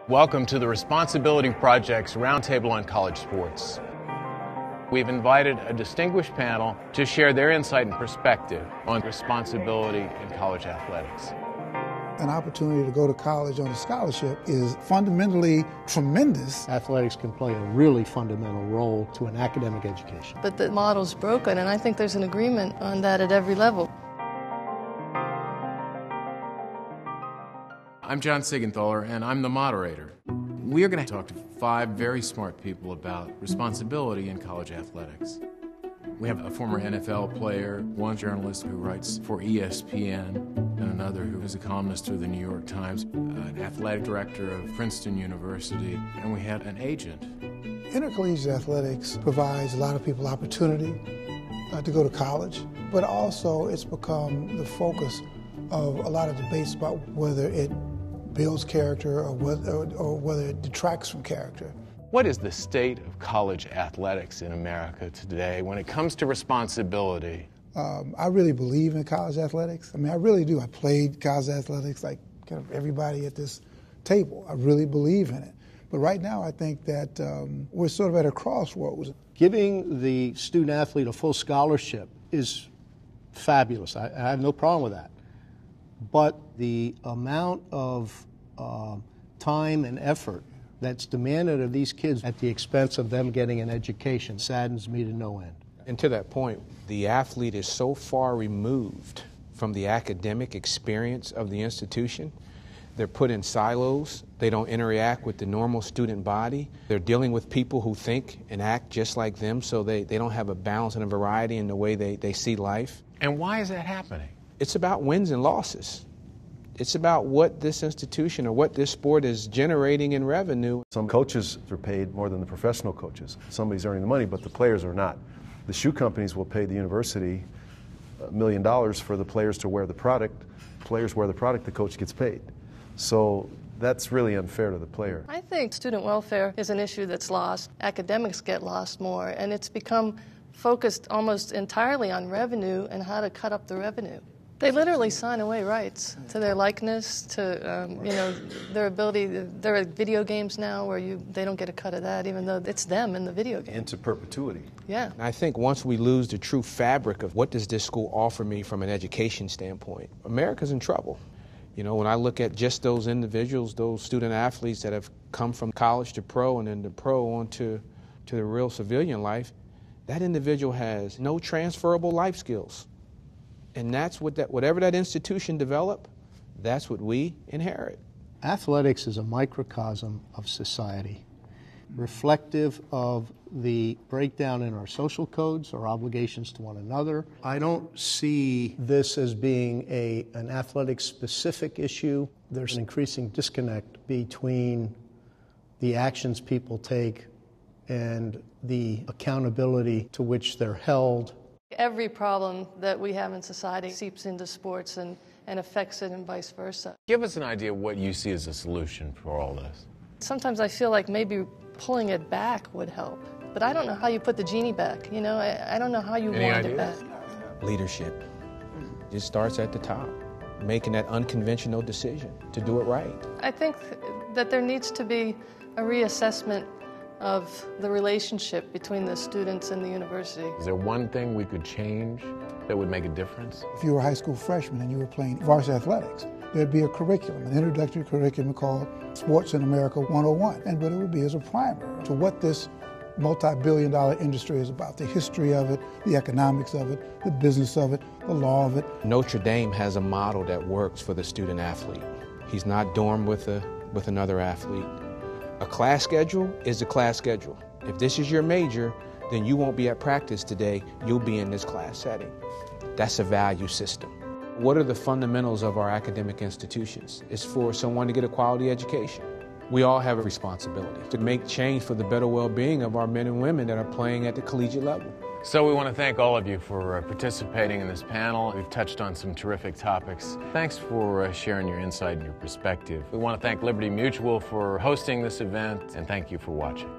Welcome to the Responsibility Project's Roundtable on College Sports. We've invited a distinguished panel to share their insight and perspective on responsibility in college athletics. An opportunity to go to college on a scholarship is fundamentally tremendous. Athletics can play a really fundamental role to an academic education. But the model's broken, and I think there's an agreement on that at every level. I'm John Sigenthaler, and I'm the moderator. We are going to talk to 5 very smart people about responsibility in college athletics. We have a former NFL player, one journalist who writes for ESPN, and another who is a columnist for the New York Times, an athletic director of Princeton University, and we had an agent. Intercollegiate athletics provides a lot of people opportunity to go to college, but also it's become the focus of a lot of debates about whether it builds character or whether it detracts from character. What is the state of college athletics in America today when it comes to responsibility? I really believe in college athletics. I mean, I really do. I played college athletics like kind of everybody at this table. I really believe in it. But right now, I think that we're sort of at a crossroads. Giving the student athlete a full scholarship is fabulous. I have no problem with that. But the amount of time and effort that's demanded of these kids at the expense of them getting an education saddens me to no end. And to that point, the athlete is so far removed from the academic experience of the institution. They're put in silos. They don't interact with the normal student body. They're dealing with people who think and act just like them, so they don't have a balance and a variety in the way they see life. And why is that happening? It's about wins and losses. It's about what this institution or what this sport is generating in revenue. Some coaches are paid more than the professional coaches. Somebody's earning the money, but the players are not. The shoe companies will pay the university $1 million for the players to wear the product. Players wear the product, the coach gets paid. So that's really unfair to the player. I think student welfare is an issue that's lost. Academics get lost more, and it's become focused almost entirely on revenue and how to cut up the revenue. They literally sign away rights to their likeness, to their ability. There are video games now where they don't get a cut of that, even though it's them in the video game. Into perpetuity. Yeah. I think once we lose the true fabric of what does this school offer me from an education standpoint, America's in trouble. You know, when I look at just those individuals, those student athletes that have come from college to pro and then to pro on to the real civilian life, that individual has no transferable life skills. And that's whatever that institution developed, that's what we inherit. Athletics is a microcosm of society, reflective of the breakdown in our social codes, our obligations to one another. I don't see this as being an athletics-specific issue. There's an increasing disconnect between the actions people take and the accountability to which they're held. Every problem that we have in society seeps into sports and affects it and vice versa. Give us an idea of what you see as a solution for all this. Sometimes I feel like maybe pulling it back would help. But I don't know how you put the genie back, you know? I don't know how you wind it back. Leadership. It starts at the top, making that unconventional decision to do it right. I think that there needs to be a reassessment of the relationship between the students and the university. Is there one thing we could change that would make a difference? If you were a high school freshman and you were playing varsity athletics, there'd be a curriculum, an introductory curriculum called Sports in America 101, but it would be as a primer to what this multi-billion-dollar industry is about, the history of it, the economics of it, the business of it, the law of it. Notre Dame has a model that works for the student athlete. He's not dormed with another athlete. A class schedule is a class schedule. If this is your major, then you won't be at practice today. You'll be in this class setting. That's a value system. What are the fundamentals of our academic institutions? It's for someone to get a quality education. We all have a responsibility to make change for the better well-being of our men and women that are playing at the collegiate level. So we want to thank all of you for participating in this panel. We've touched on some terrific topics. Thanks for sharing your insight and your perspective. We want to thank Liberty Mutual for hosting this event, and thank you for watching.